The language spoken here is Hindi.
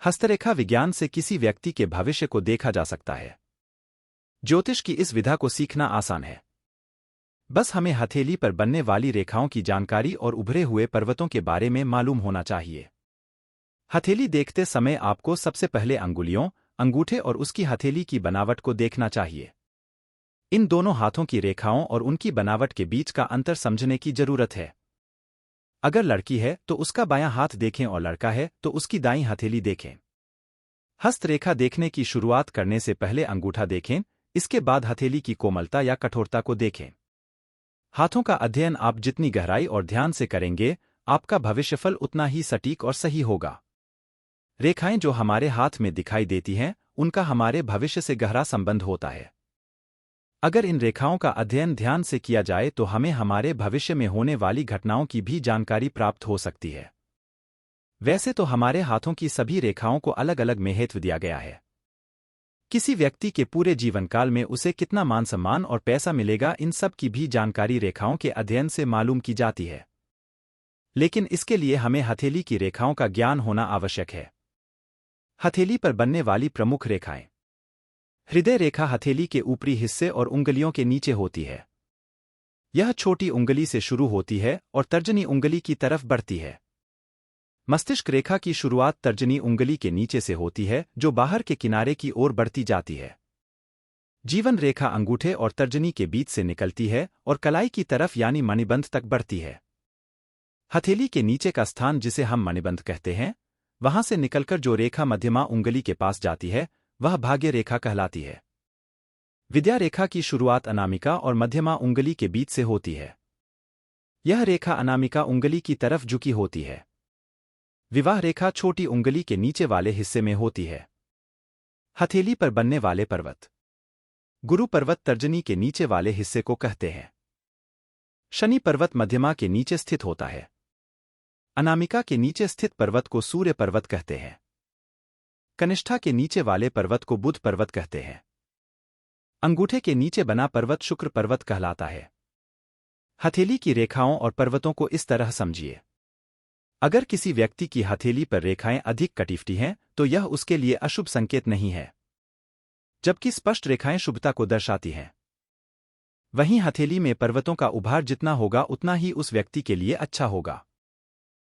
हस्तरेखा विज्ञान से किसी व्यक्ति के भविष्य को देखा जा सकता है। ज्योतिष की इस विधा को सीखना आसान है। बस हमें हथेली पर बनने वाली रेखाओं की जानकारी और उभरे हुए पर्वतों के बारे में मालूम होना चाहिए। हथेली देखते समय आपको सबसे पहले अंगुलियों, अंगूठे और उसकी हथेली की बनावट को देखना चाहिए। इन दोनों हाथों की रेखाओं और उनकी बनावट के बीच का अंतर समझने की जरूरत है। अगर लड़की है तो उसका बायां हाथ देखें और लड़का है तो उसकी दाईं हथेली देखें। हस्तरेखा देखने की शुरुआत करने से पहले अंगूठा देखें, इसके बाद हथेली की कोमलता या कठोरता को देखें। हाथों का अध्ययन आप जितनी गहराई और ध्यान से करेंगे, आपका भविष्यफल उतना ही सटीक और सही होगा। रेखाएं जो हमारे हाथ में दिखाई देती हैं, उनका हमारे भविष्य से गहरा संबंध होता है। अगर इन रेखाओं का अध्ययन ध्यान से किया जाए तो हमें हमारे भविष्य में होने वाली घटनाओं की भी जानकारी प्राप्त हो सकती है। वैसे तो हमारे हाथों की सभी रेखाओं को अलग अलग महत्व दिया गया है। किसी व्यक्ति के पूरे जीवनकाल में उसे कितना मान सम्मान और पैसा मिलेगा, इन सब की भी जानकारी रेखाओं के अध्ययन से मालूम की जाती है। लेकिन इसके लिए हमें हथेली की रेखाओं का ज्ञान होना आवश्यक है। हथेली पर बनने वाली प्रमुख रेखाएं। हृदय रेखा हथेली के ऊपरी हिस्से और उंगलियों के नीचे होती है। यह छोटी उंगली से शुरू होती है और तर्जनी उंगली की तरफ बढ़ती है। मस्तिष्क रेखा की शुरुआत तर्जनी उंगली के नीचे से होती है, जो बाहर के किनारे की ओर बढ़ती जाती है। जीवन रेखा अंगूठे और तर्जनी के बीच से निकलती है और कलाई की तरफ यानी मणिबंध तक बढ़ती है। हथेली के नीचे का स्थान, जिसे हम मणिबंध कहते हैं, वहां से निकलकर जो रेखा मध्यमा उंगली के पास जाती है, वह भाग्य रेखा कहलाती है। विद्या रेखा की शुरुआत अनामिका और मध्यमा उंगली के बीच से होती है। यह रेखा अनामिका उंगली की तरफ झुकी होती है। विवाह रेखा छोटी उंगली के नीचे वाले हिस्से में होती है। हथेली पर बनने वाले पर्वत। गुरु पर्वत तर्जनी के नीचे वाले हिस्से को कहते हैं। शनि पर्वत मध्यमा के नीचे स्थित होता है। अनामिका के नीचे स्थित पर्वत को सूर्य पर्वत कहते हैं। कनिष्ठा के नीचे वाले पर्वत को बुध पर्वत कहते हैं। अंगूठे के नीचे बना पर्वत शुक्र पर्वत कहलाता है। हथेली की रेखाओं और पर्वतों को इस तरह समझिए। अगर किसी व्यक्ति की हथेली पर रेखाएं अधिक कटीफटी हैं, तो यह उसके लिए अशुभ संकेत नहीं है, जबकि स्पष्ट रेखाएं शुभता को दर्शाती हैं। वहीं हथेली में पर्वतों का उभार जितना होगा उतना ही उस व्यक्ति के लिए अच्छा होगा।